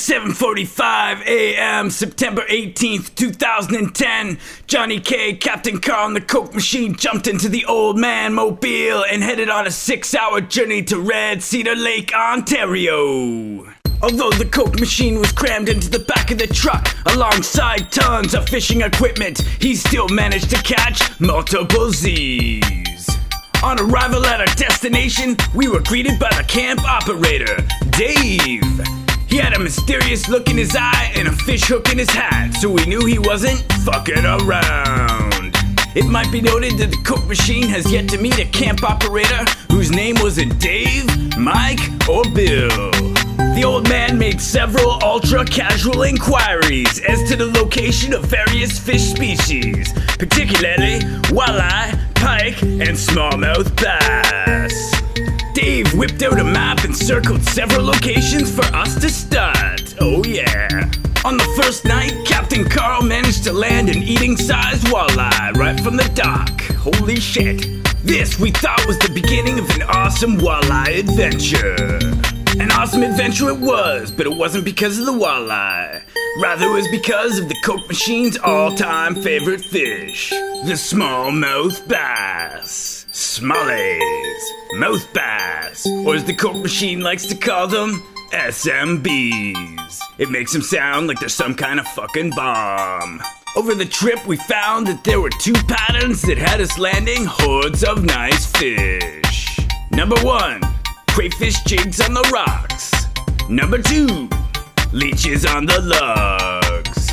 7:45 a.m. September 18th, 2010, Johnny K, Captain Carl and the Kokemachine jumped into the Old Man Mobile and headed on a 6-hour journey to Red Cedar Lake, Ontario. Although the Kokemachine was crammed into the back of the truck alongside tons of fishing equipment, he still managed to catch multiple Z's. On arrival at our destination, we were greeted by the camp operator, Dave. He had a mysterious look in his eye and a fish hook in his hat, so we knew he wasn't fucking around. It might be noted that the Kokemachine has yet to meet a camp operator whose name wasn't Dave, Mike, or Bill. The old man made several ultra-casual inquiries as to the location of various fish species, particularly walleye, pike, and smallmouth bass. Dave whipped out a map and circled several locations for us to start. Oh yeah. On the first night, Captain Carl managed to land an eating-sized walleye right from the dock. Holy shit. This we thought was the beginning of an awesome walleye adventure. An awesome adventure it was, but it wasn't because of the walleye. Rather, it was because of the Kokemachine's all-time favorite fish, the smallmouth bass. Smallies, mouth bass, or as the Kokemachine likes to call them, SMBs. It makes them sound like they're some kind of fucking bomb. Over the trip, we found that there were two patterns that had us landing hordes of nice fish. Number 1, crayfish jigs on the rocks. Number 2, leeches on the lugs.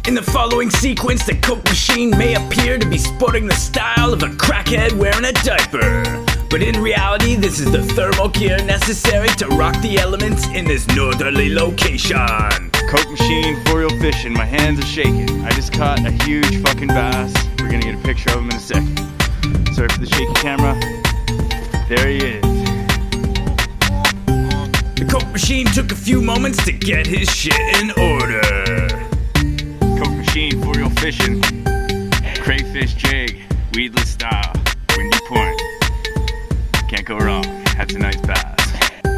In the following sequence, the Kokemachine may appear to be sporting the style of a crackhead wearing a diaper. But in reality, this is the thermal gear necessary to rock the elements in this northerly location. Kokemachine, for real fishing. My hands are shaking. I just caught a huge fucking bass. We're gonna get a picture of him in a second. Sorry for the shaky camera. There he is. The Kokemachine took a few moments to get his shit in order. Kokemachine, for real fishing. Crayfish jig, weedless style, windy point. Can't go wrong. That's a nice bass.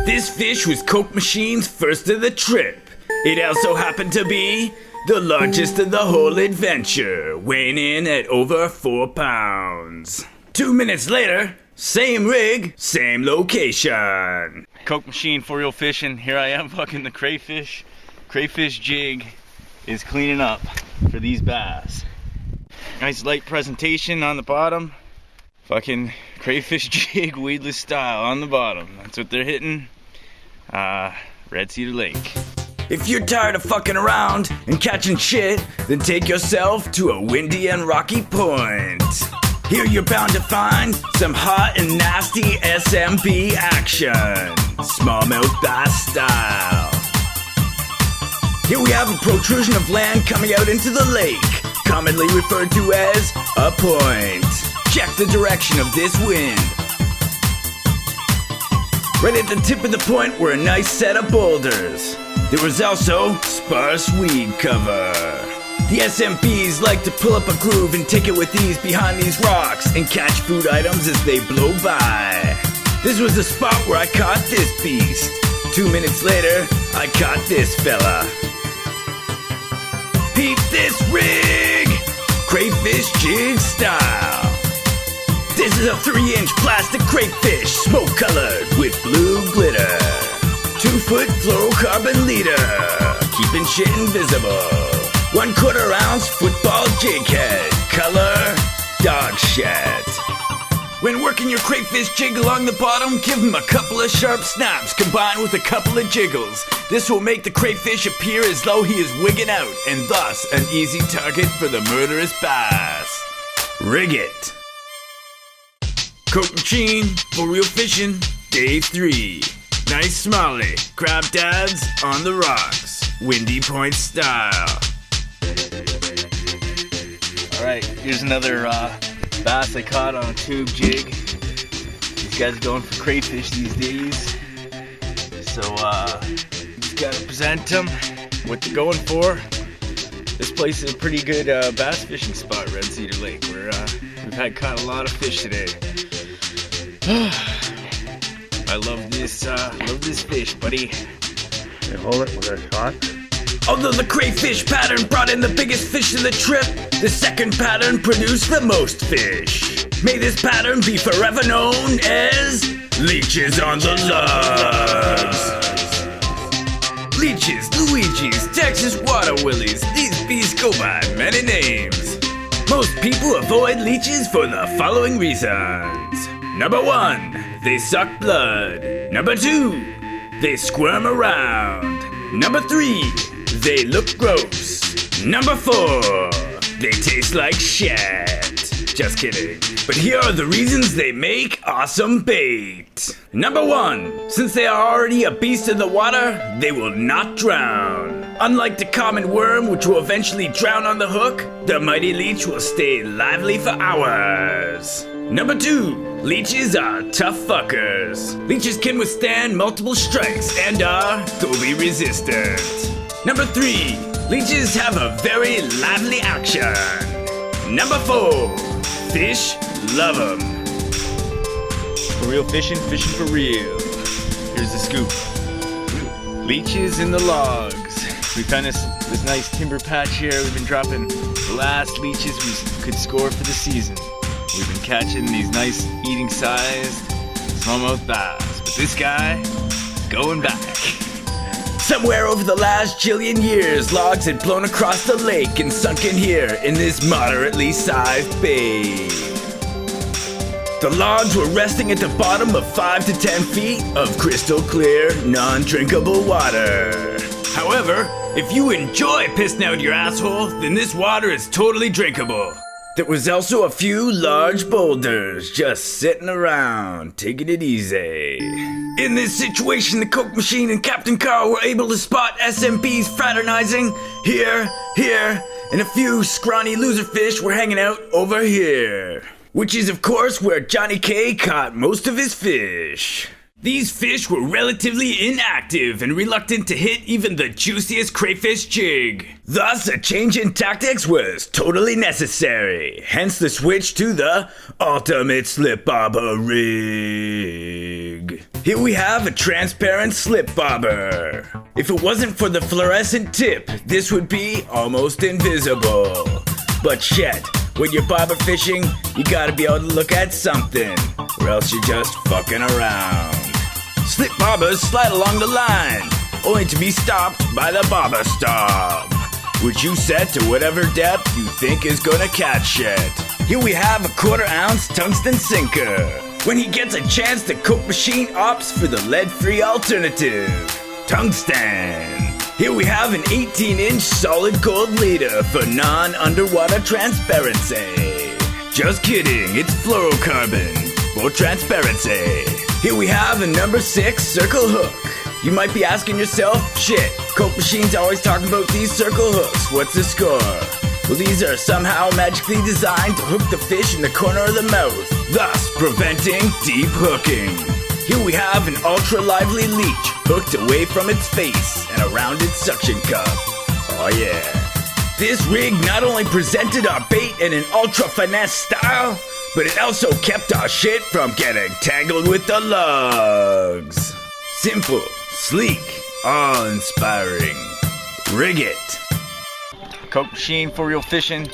This fish was Kokemachine's first of the trip. It also happened to be the largest of the whole adventure, weighing in at over 4 pounds. 2 minutes later, same rig, same location. Kokemachine, for real fishing. Here I am fucking the crayfish. Crayfish jig is cleaning up for these bass. Nice light presentation on the bottom. Fucking crayfish jig, weedless style on the bottom. That's what they're hitting. Red Cedar Lake. If you're tired of fucking around and catching shit, then take yourself to a windy and rocky point. Here you're bound to find some hot and nasty SMB action, smallmouth bass style. Here we have a protrusion of land coming out into the lake, commonly referred to as a point. Check the direction of this wind. Right at the tip of the point were a nice set of boulders. There was also sparse weed cover. The SMBs like to pull up a groove and take it with ease behind these rocks and catch food items as they blow by. This was the spot where I caught this beast. 2 minutes later, I caught this fella. Peep this rig! Crayfish jig style. This is a 3-inch plastic crayfish, smoke colored with blue glitter. 2-foot fluorocarbon leader, keeping shit invisible. 1/4 ounce football jig head, color dog shit. When working your crayfish jig along the bottom, give him a couple of sharp snaps combined with a couple of jiggles. This will make the crayfish appear as though he is wigging out, and thus an easy target for the murderous bass. Rig it. Kokemachine, for real fishing, day 3. Nice smalley, crab dads on the rocks, windy point style. Alright, here's another bass I caught on a tube jig. These guys are going for crayfish these days. So, just gotta present them what they're going for. This place is a pretty good bass fishing spot, Red Cedar Lake, where we've caught a lot of fish today. I love this fish, buddy. Okay, hold it, we'll get a shot. Although the crayfish pattern brought in the biggest fish of the trip, the second pattern produced the most fish. May this pattern be forever known as Leeches on the Lugs. Leeches, Luigi's, Texas water willies, these beasts go by many names. Most people avoid leeches for the following reasons. Number 1, they suck blood. Number 2, they squirm around. Number 3, they look gross. Number 4, they taste like shit. Just kidding. But here are the reasons they make awesome bait. Number 1, since they are already a beast in the water, they will not drown. Unlike the common worm, which will eventually drown on the hook, the mighty leech will stay lively for hours. Number 2, leeches are tough fuckers. Leeches can withstand multiple strikes and are Kobe resistant. Number 3, leeches have a very lively action. Number 4, fish love them. For real fishing, fishing for real. Here's the scoop. Leeches in the logs. We found this nice timber patch here. We've been dropping the last leeches we could score for the season. We've been catching these nice eating sized smallmouth bass. But this guy, going back. Somewhere over the last jillion years, logs had blown across the lake and sunk in here in this moderately sized bay. The logs were resting at the bottom of 5 to 10 feet of crystal clear, non-drinkable water. However, if you enjoy pissing out your asshole, then this water is totally drinkable. There was also a few large boulders just sitting around, taking it easy. In this situation, the Kokemachine and Captain Carl were able to spot SMPs fraternizing here, and a few scrawny loser fish were hanging out over here. Which is, of course, where Johnny K caught most of his fish. These fish were relatively inactive and reluctant to hit even the juiciest crayfish jig. Thus, a change in tactics was totally necessary. Hence the switch to the ultimate slip bobber rig. Here we have a transparent slip bobber. If it wasn't for the fluorescent tip, this would be almost invisible. But shit, when you're bobber fishing, you gotta be able to look at something, or else you're just fucking around. Slip bobbers slide along the line, only to be stopped by the bobber stop, which you set to whatever depth you think is gonna catch shit. Here we have a 1/4 ounce tungsten sinker. When he gets a chance, the Kokemachine opts for the lead-free alternative, tungsten. Here we have an 18-inch solid gold leader for non-underwater transparency. Just kidding, it's fluorocarbon for transparency. Here we have a number 6 circle hook. You might be asking yourself, shit, Kokemachine's always talking about these circle hooks, what's the score? Well, these are somehow magically designed to hook the fish in the corner of the mouth, thus preventing deep hooking. Here we have an ultra lively leech hooked away from its face and around its suction cup. Oh yeah. This rig not only presented our bait in an ultra finesse style, but it also kept our shit from getting tangled with the lugs. Simple, sleek, awe-inspiring. Rig it. Kokemachine for real fishing.